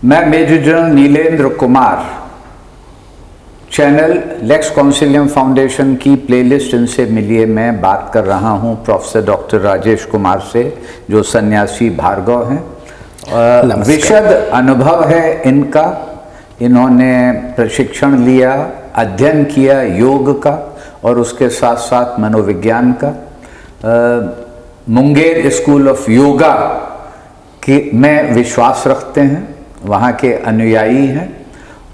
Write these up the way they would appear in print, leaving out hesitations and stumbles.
मैं major general Nilendra Kumar channel Lex Consilium Foundation की playlist इनसे मिलिए मैं बात कर रहा हूं प्रोफेसर डॉक्टर राजेश कुमार से, जो सन्यासी भार्गव हैं। विशद अनुभव है इनका। इन्होंने प्रशिक्षण लिया, अध्ययन किया योग का और उसके साथ साथ मनोविज्ञान का। मुंगेर स्कूल ऑफ योगा में विश्वास रखते हैं, वहाँ के अनुयायी हैं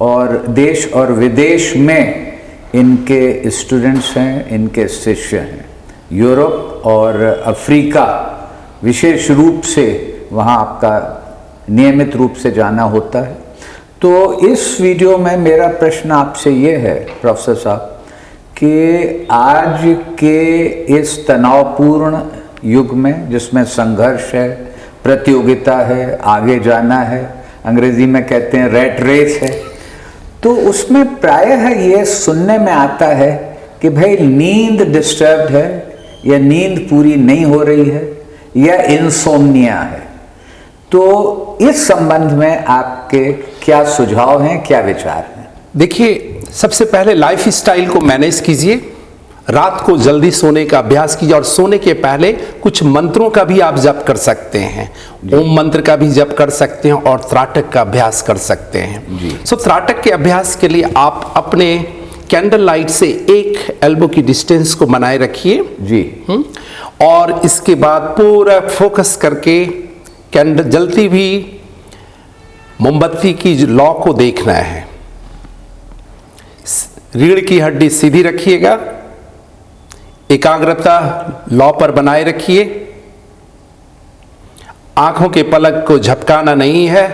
और देश और विदेश में इनके स्टूडेंट्स हैं, इनके शिष्य हैं। यूरोप और अफ्रीका विशेष रूप से वहाँ आपका नियमित रूप से जाना होता है। तो इस वीडियो में मेरा प्रश्न आपसे ये है प्रोफेसर साहब कि आज के इस तनावपूर्ण युग में जिसमें संघर्ष है, प्रतियोगिता है, आगे जाना है, अंग्रेजी में कहते हैं रैट रेस है, तो उसमें प्रायः ये सुनने में आता है कि भाई नींद डिस्टर्ब्ड है या नींद पूरी नहीं हो रही है या इंसोम्निया है। तो इस संबंध में आपके क्या सुझाव हैं, क्या विचार हैं? देखिए, सबसे पहले लाइफ स्टाइल को मैनेज कीजिए, रात को जल्दी सोने का अभ्यास कीजिए और सोने के पहले कुछ मंत्रों का भी आप जप कर सकते हैं। ओम मंत्र का भी जप कर सकते हैं और त्राटक का अभ्यास कर सकते हैं। सो त्राटक के अभ्यास के लिए आप अपने कैंडल लाइट से 1 एल्बो की डिस्टेंस को बनाए रखिए जी। और इसके बाद पूरा फोकस करके कैंडल जलती हुई मोमबत्ती की लौ को देखना है। रीढ़ की हड्डी सीधी रखिएगा, एकाग्रता लौ पर बनाए रखिए, आंखों के पलक को झपकाना नहीं है।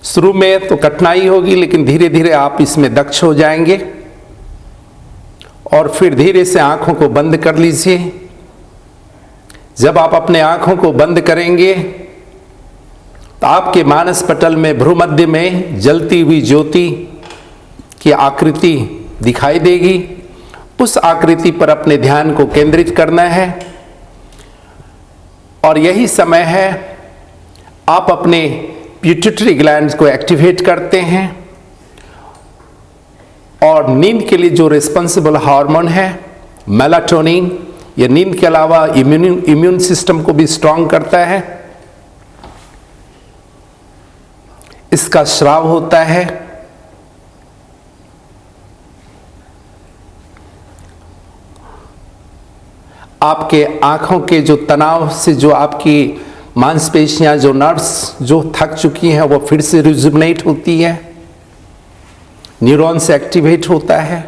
शुरू में तो कठिनाई होगी, लेकिन धीरे धीरे आप इसमें दक्ष हो जाएंगे। और फिर धीरे से आंखों को बंद कर लीजिए। जब आप अपने आंखों को बंद करेंगे तो आपके मानस पटल में भ्रूमध्य में जलती हुई ज्योति की आकृति दिखाई देगी। उस आकृति पर अपने ध्यान को केंद्रित करना है और यही समय है आप अपने पिट्यूटरी ग्लैंड्स को एक्टिवेट करते हैं और नींद के लिए जो रिस्पॉन्सिबल हार्मोन है मेलाटोनिन, यह नींद के अलावा इम्यून सिस्टम को भी स्ट्रांग करता है। इसका स्राव होता है। आपके आंखों के जो तनाव से जो आपकी मांसपेशियां, जो नर्व्स जो थक चुकी हैं, वो फिर से रिजुवनेट होती है, न्यूरॉन से एक्टिवेट होता है।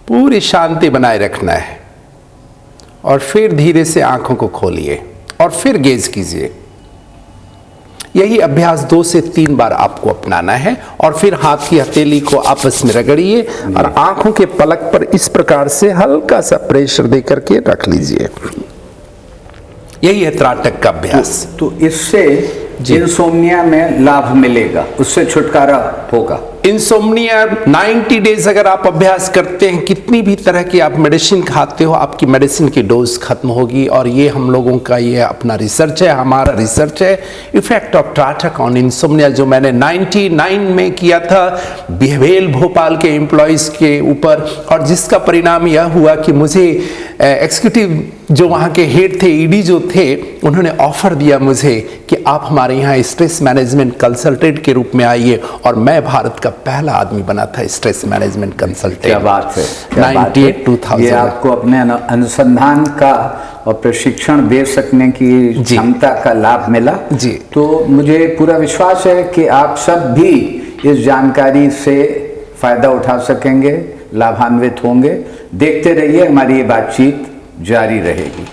पूरी शांति बनाए रखना है और फिर धीरे से आंखों को खोलिए और फिर गेज कीजिए। यही अभ्यास 2 से 3 बार आपको अपनाना है और फिर हाथ की हथेली को आपस में रगड़िए और आंखों के पलक पर इस प्रकार से हल्का सा प्रेशर देकर के रख लीजिए। यही है त्राटक का अभ्यास। तो इससे इंसोम्निया में लाभ मिलेगा, उससे छुटकारा होगा। इंसोम्निया 90 डेज अगर आप अभ्यास करते हैं, कितनी भी तरह की आप मेडिसिन खाते हो, आपकी मेडिसिन की डोज खत्म होगी। और ये हम लोगों का ये अपना रिसर्च है, हमारा रिसर्च है, इफेक्ट ऑफ त्राटक ऑन इंसोम्निया, जो मैंने 99 में किया था बिहेवियल भोपाल के एम्प्लॉयज के ऊपर, और जिसका परिणाम यह हुआ कि मुझे एग्जीक्यूटिव जो वहाँ के हेड थे, ईडी जो थे, उन्होंने ऑफर दिया मुझे कि आप हमारे यहाँ स्ट्रेस मैनेजमेंट कंसल्टेंट के रूप में आइए, और मैं भारत का पहला आदमी बना था स्ट्रेस मैनेजमेंट कंसल्टेंट। क्या बात है, 98-2000। ये आपको अपने अनुसंधान का और प्रशिक्षण दे सकने की क्षमता का लाभ मिला जी। तो मुझे पूरा विश्वास है कि आप सब भी इस जानकारी से फायदा उठा सकेंगे, लाभान्वित होंगे। देखते रहिए, हमारी ये बातचीत जारी रहेगी।